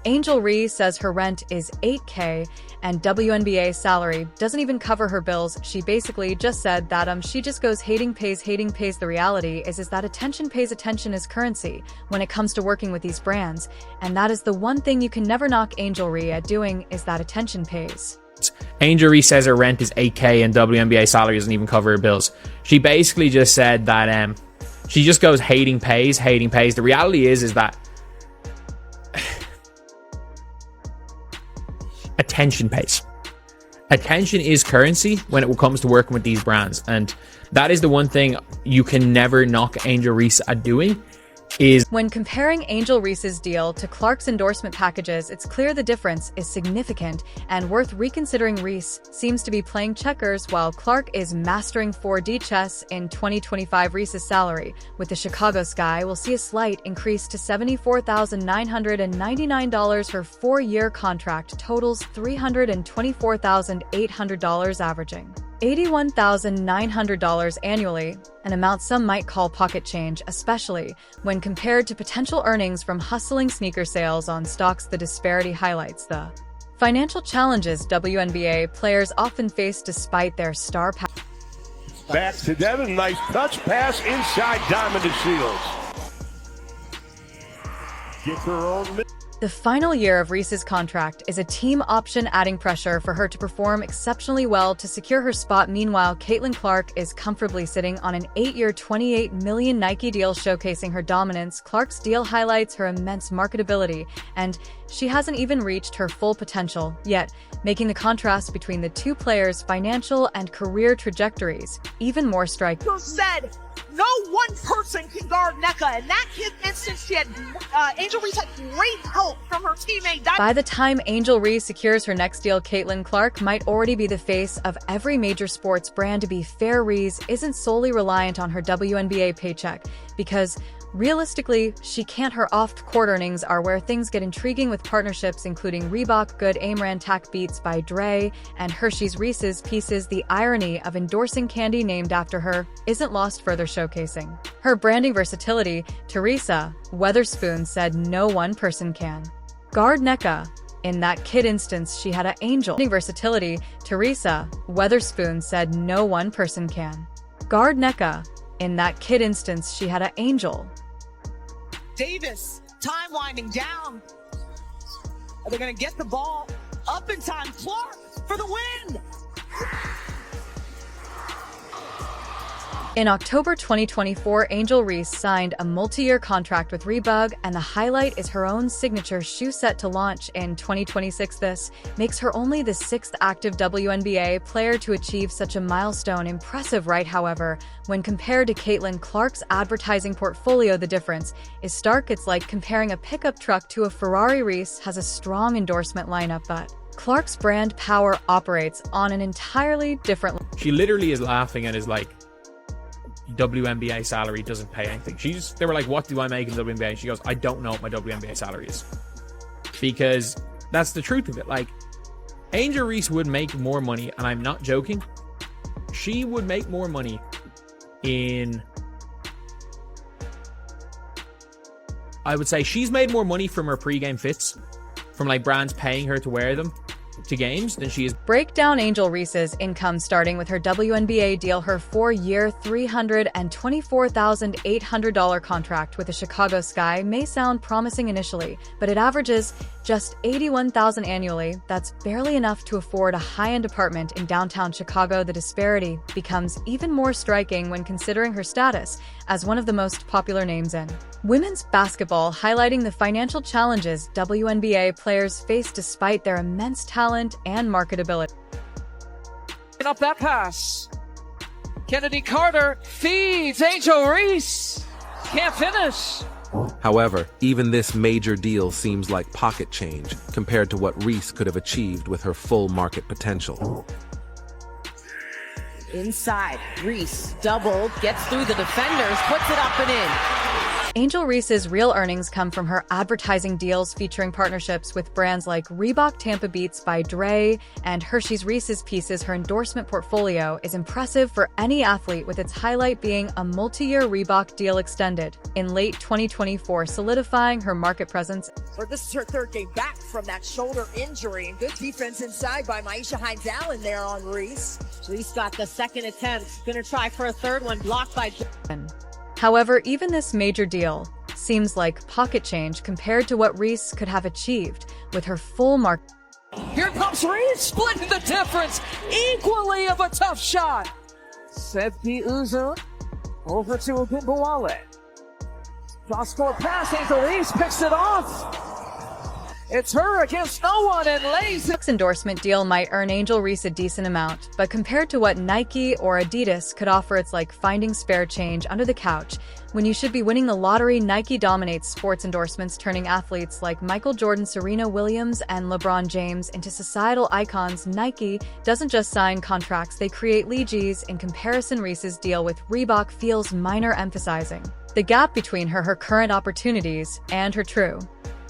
Angel Reese says her rent is $8K and WNBA salary doesn't even cover her bills. She basically just said that she just goes hating pays. The reality is that attention pays. Attention is currency when it comes to working with these brands, and that is the one thing you can never knock Angel Reese at doing, is that attention pays. Angel Reese says her rent is $8K and WNBA salary doesn't even cover her bills. She basically just said that she just goes hating pays. The reality is that attention pays. Attention is currency when it comes to working with these brands, and that is the one thing you can never knock Angel Reese at doing. When comparing Angel Reese's deal to Clark's endorsement packages, it's clear the difference is significant and worth reconsidering. Reese seems to be playing checkers while Clark is mastering 4D chess. In 2025, Reese's salary with the Chicago Sky will see a slight increase to $74,999. Her 4-year contract totals $324,800, averaging $81,900 annually, an amount some might call pocket change, especially when compared to potential earnings from hustling sneaker sales on stocks. The disparity highlights the financial challenges WNBA players often face despite their star power. Back to Devin, nice touch pass inside Diamond to Shields. Gets her own. The final year of Reese's contract is a team option, adding pressure for her to perform exceptionally well to secure her spot. Meanwhile, Caitlin Clark is comfortably sitting on an 8-year, $28 million Nike deal, showcasing her dominance. Clark's deal highlights her immense marketability, and she hasn't even reached her full potential yet, making the contrast between the two players' financial and career trajectories even more striking. Said no one person can guard Nneka. In that instance, she had Angel Reese had great help from her teammate. By the time Angel Reese secures her next deal, Caitlin Clark might already be the face of every major sports brand. To be fair, Reese isn't solely reliant on her WNBA paycheck, because realistically, she can't. Her off-court earnings are where things get intriguing, with partnerships including Reebok, Good Amran, Tack Beats by Dre, and Hershey's. Reese's pieces, the irony of endorsing candy named after her, isn't lost, further showcasing her branding versatility. Teresa Weatherspoon said no one person can guard Nneka. In that kid instance, she had an angel. Versatility. Teresa Weatherspoon said no one person can guard Nneka. In that kid instance, she had an angel. Davis, time winding down. Are they going to get the ball up in time? Clark for the win. In October 2024, Angel Reese signed a multi-year contract with Reebok, and the highlight is her own signature shoe set to launch in 2026. This makes her only the 6th active WNBA player to achieve such a milestone. Impressive, right? However, when compared to Caitlin Clark's advertising portfolio, the difference is stark. It's like comparing a pickup truck to a Ferrari. Reese has a strong endorsement lineup, but Clark's brand power operates on an entirely different level. She literally is laughing and is like, WNBA salary doesn't pay anything. They were like, what do I make in WNBA? And she goes, I don't know what my WNBA salary is. Because that's the truth of it. Like, Angel Reese would make more money, and I'm not joking. She would make more money I would say she's made more money from her pre-game fits, from like brands paying her to wear them to games, than she is. Break down Angel Reese's income, starting with her WNBA deal. Her 4-year, $324,800 contract with the Chicago Sky may sound promising initially, but it averages just $81,000 annually. That's barely enough to afford a high-end apartment in downtown Chicago. The disparity becomes even more striking when considering her status as one of the most popular names in women's basketball, highlighting the financial challenges WNBA players face despite their immense talent and marketability. Up that pass. Kennedy Carter feeds Angel Reese. Can't finish. However, even this major deal seems like pocket change compared to what Reese could have achieved with her full market potential. Inside, Reese doubled, gets through the defenders, puts it up and in. Angel Reese's real earnings come from her advertising deals featuring partnerships with brands like Reebok Tampa Beats by Dre and Hershey's Reese's Pieces. Her endorsement portfolio is impressive for any athlete, with its highlight being a multi-year Reebok deal extended in late 2024, solidifying her market presence. This is her third game back from that shoulder injury, and good defense inside by Maisha Hines-Allen there on Reese. Reese got the second attempt. Gonna try for a third one, blocked by... However, even this major deal seems like pocket change compared to what Reese could have achieved with her full market. Here comes Reese, splitting the difference. Equally of a tough shot. Sepi Uzo over to Ogunbowale. Cross-court pass, Angel Reese picks it off. It's her against no one and lays it. This endorsement deal might earn Angel Reese a decent amount, but compared to what Nike or Adidas could offer, it's like finding spare change under the couch. When you should be winning the lottery, Nike dominates sports endorsements, turning athletes like Michael Jordan, Serena Williams, and LeBron James into societal icons. Nike doesn't just sign contracts, they create legacies. In comparison, Reese's deal with Reebok feels minor, emphasizing the gap between her current opportunities and her true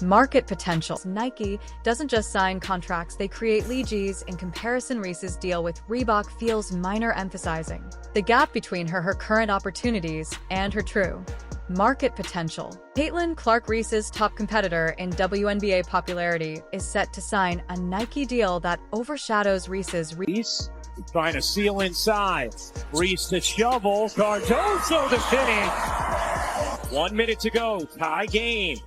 market potential. Nike doesn't just sign contracts, they create legacies. In comparison, Reese's deal with Reebok feels minor, emphasizing the gap between her current opportunities and her true market potential. Caitlin Clark, Reese's top competitor in WNBA popularity, is set to sign a Nike deal that overshadows Reese's. Reese trying to seal inside. Reese to shovel. Cardozo to finish. 1 minute to go. Tie game.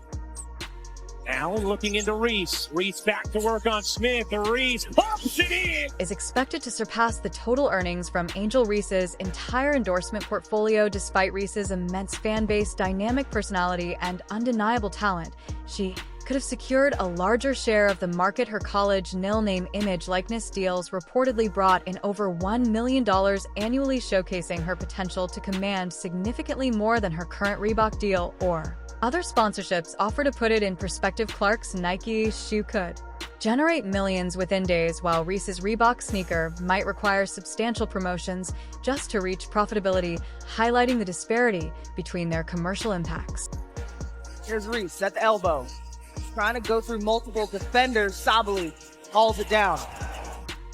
Allen looking into Reese. Reese back to work on Smith. Reese pops it in. Is expected to surpass the total earnings from Angel Reese's entire endorsement portfolio. Despite Reese's immense fan base, dynamic personality, and undeniable talent, she could have secured a larger share of the market. Her college name image likeness deals reportedly brought in over $1 million annually, showcasing her potential to command significantly more than her current Reebok deal or other sponsorships offer. To put it in perspective, Clark's Nike shoe could generate millions within days, while Reese's Reebok sneaker might require substantial promotions just to reach profitability, highlighting the disparity between their commercial impacts. Here's Reese at the elbow. Trying to go through multiple defenders. Sabali hauls it down.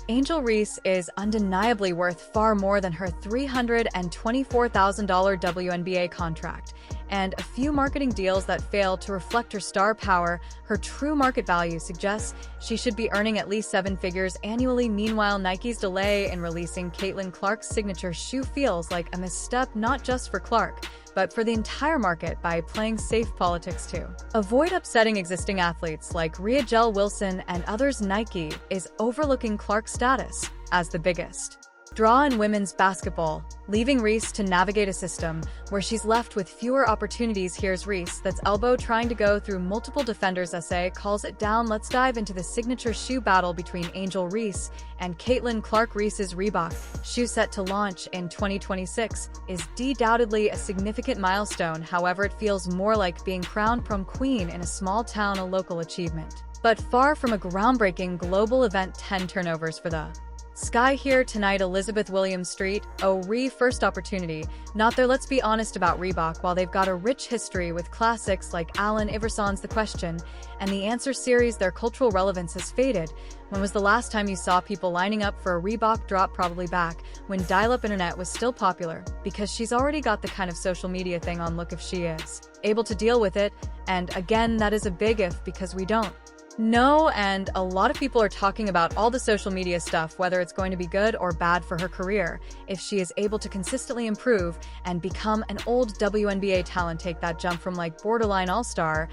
Angel Reese is undeniably worth far more than her $324,000 WNBA contract, and a few marketing deals that fail to reflect her star power. Her true market value suggests she should be earning at least 7 figures annually. Meanwhile, Nike's delay in releasing Caitlin Clark's signature shoe feels like a misstep, not just for Clark, but for the entire market, by playing safe politics to avoid upsetting existing athletes like Rhea Jell Wilson and others. Nike is overlooking Clark's status as the biggest draw in women's basketball, leaving Reese to navigate a system where she's left with fewer opportunities. Here's Reese that's elbow trying to go through multiple defenders. SA calls it down. Let's dive into the signature shoe battle between Angel Reese and Caitlin Clark. Reese's Reebok shoe, set to launch in 2026, is undoubtedly a significant milestone. However, it feels more like being crowned prom queen in a small town, a local achievement, but far from a groundbreaking global event. 10 turnovers for the Sky here tonight. Elizabeth Williams Street, first opportunity. Not there. Let's be honest about Reebok. While they've got a rich history with classics like Allen Iverson's The Question and the Answer series, their cultural relevance has faded. When was the last time you saw people lining up for a Reebok drop? Probably back when dial-up internet was still popular, because she's already got the kind of social media thing on look if she is able to deal with it. And again, that is a big if, because we don't know, and a lot of people are talking about all the social media stuff, whether it's going to be good or bad for her career. If she is able to consistently improve and become an old WNBA talent, take that jump from like borderline all-star,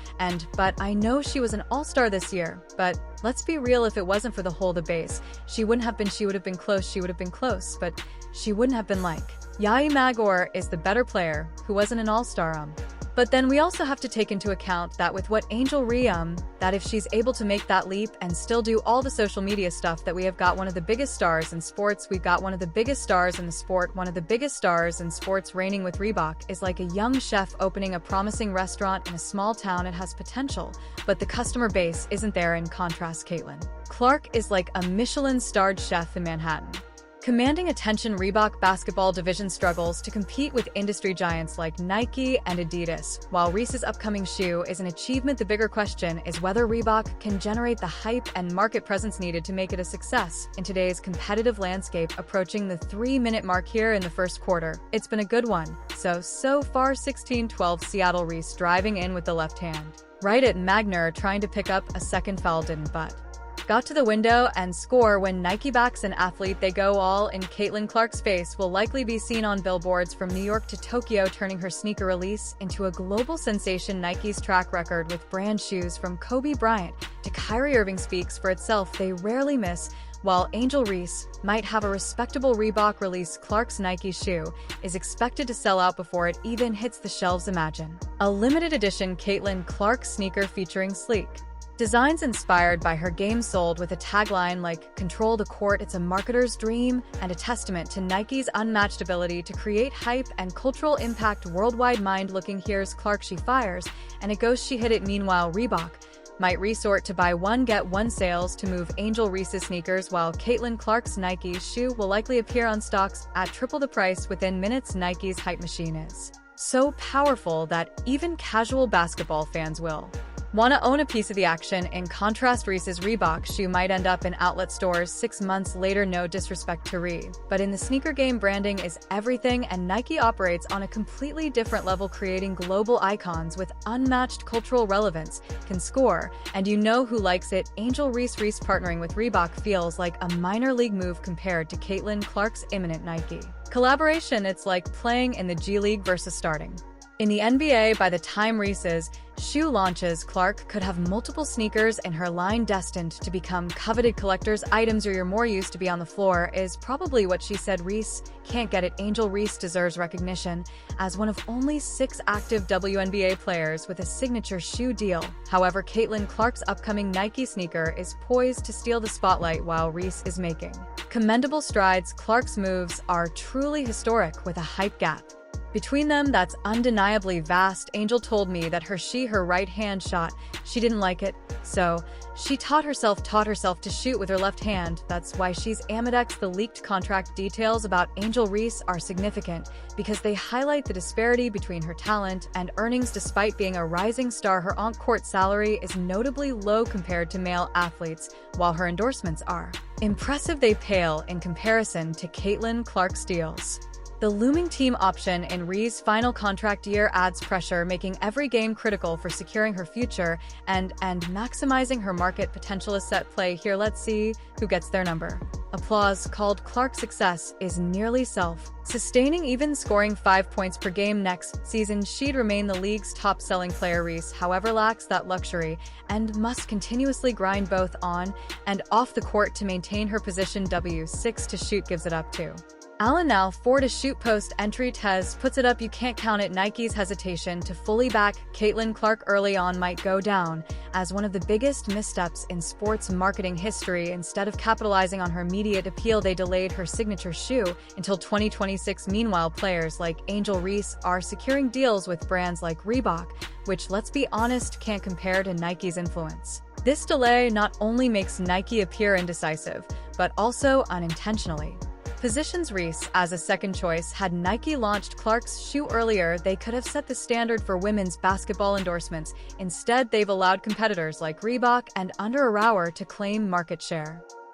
but I know she was an all-star this year, but let's be real, if it wasn't for the hold the base, she would have been close, but she wouldn't have been like Yai Magor is the better player who wasn't an all-star. But then we also have to take into account that with what Angel Reese, that if she's able to make that leap and still do all the social media stuff, that we have got one of the biggest stars in sports. We've got one of the biggest stars in the sport. One of the biggest stars in sports reigning with Reebok is like a young chef opening a promising restaurant in a small town. It has potential, but the customer base isn't there. In contrast, Caitlin Clark is like a Michelin-starred chef in Manhattan. Commanding attention, Reebok basketball division struggles to compete with industry giants like Nike and Adidas. While Reese's upcoming shoe is an achievement, the bigger question is whether Reebok can generate the hype and market presence needed to make it a success in today's competitive landscape. Approaching the 3-minute mark here in the first quarter. It's been a good one. So far 16-12 Seattle. Reese driving in with the left hand. Right at Magner, trying to pick up a second foul, didn't, but got to the window and score. When Nike backs an athlete, they go all in. Caitlin Clark's face will likely be seen on billboards from New York to Tokyo, turning her sneaker release into a global sensation. Nike's track record with brand shoes from Kobe Bryant to Kyrie Irving speaks for itself. They rarely miss. While Angel Reese might have a respectable Reebok release, Clark's Nike shoe is expected to sell out before it even hits the shelves. Imagine a limited edition Caitlin Clark sneaker featuring sleek designs inspired by her game, sold with a tagline like "Control the Court." It's a marketer's dream and a testament to Nike's unmatched ability to create hype and cultural impact worldwide. Mind looking, here's Clark, she fires, and it goes, she hit it. Meanwhile, Reebok might resort to buy one get one sales to move Angel Reese's sneakers, while Caitlin Clark's Nike shoe will likely appear on stocks at triple the price within minutes. Nike's hype machine is so powerful that even casual basketball fans will want to own a piece of the action. In contrast, Reese's Reebok shoe might end up in outlet stores 6 months later. No disrespect to Ree, but in the sneaker game, branding is everything, and Nike operates on a completely different level, creating global icons with unmatched cultural relevance. Can score, and you know who likes it. Angel Reese partnering with Reebok feels like a minor league move compared to Caitlin Clark's imminent Nike collaboration. It's like playing in the G League versus starting in the NBA. By the time Reese's shoe launches, Clark could have multiple sneakers in her line, destined to become coveted collector's items. Or you're more used to be on the floor, is probably what she said. Reese can't get it. Angel Reese deserves recognition as one of only 6 active WNBA players with a signature shoe deal. However, Caitlin Clark's upcoming Nike sneaker is poised to steal the spotlight while Reese is making commendable strides. Clark's moves are truly historic, with a hype gap between them that's undeniably vast. Angel told me that her right hand shot, she didn't like it, so she taught herself to shoot with her left hand. That's why she's Amedex. The leaked contract details about Angel Reese are significant because they highlight the disparity between her talent and earnings. Despite being a rising star, her on-court salary is notably low compared to male athletes. While her endorsements are impressive, they pale in comparison to Caitlin Clark's deals. The looming team option in Ree's final contract year adds pressure, making every game critical for securing her future and maximizing her market potential. Is set play here. Let's see who gets their number. Applause called Clark's success is nearly self-sustaining, even scoring 5 points per game next season. She'd remain the league's top-selling player. Reese, however, lacks that luxury and must continuously grind both on and off the court to maintain her position. W6 to shoot gives it up to Allen. Now 4 to shoot. Post entry, Tez puts it up. You can't count it. Nike's hesitation to fully back Caitlin Clark early on might go down as one of the biggest missteps in sports marketing history. Instead of capitalizing on her immediate appeal, they delayed her signature shoe until 2026. Meanwhile, players like Angel Reese are securing deals with brands like Reebok, which, let's be honest, can't compare to Nike's influence. This delay not only makes Nike appear indecisive, but also unintentionally positions Reese as a second choice. Had Nike launched Clark's shoe earlier, they could have set the standard for women's basketball endorsements. Instead, they've allowed competitors like Reebok and Under Armour to claim market share.